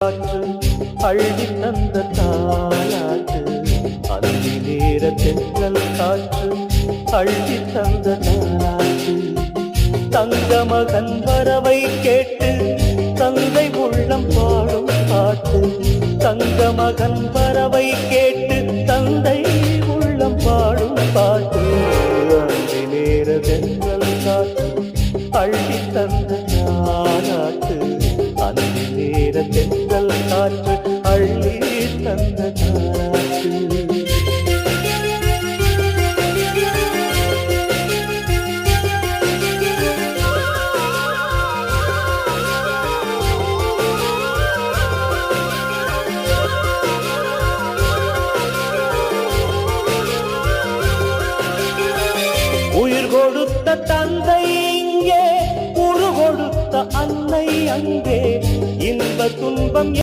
காற்று அள்ளி தந்த தாலாட்டு அந்தி நேர தென்றல் காற்று அள்ளி தந்த தாலாட்டு தங்க மகன் வரவை கேட்டு தந்தை உள்ளம் பாடும் பாட்டு தங்க மகன் வரவை கேட்டு தந்தை உள்ளம் பாடும் பாட்டு அந்தி நேர தென்றல் காற்று அள்ளி தந்த தாலாட்டு அந்தி நேர தென்றல் காற்று அள்ளி தந்த தாலாட்டு உயிர் கொடுத்த தந்தை இங்கே உரு கொடுத்த அன்னை அங்கே இன்ப துன்பம்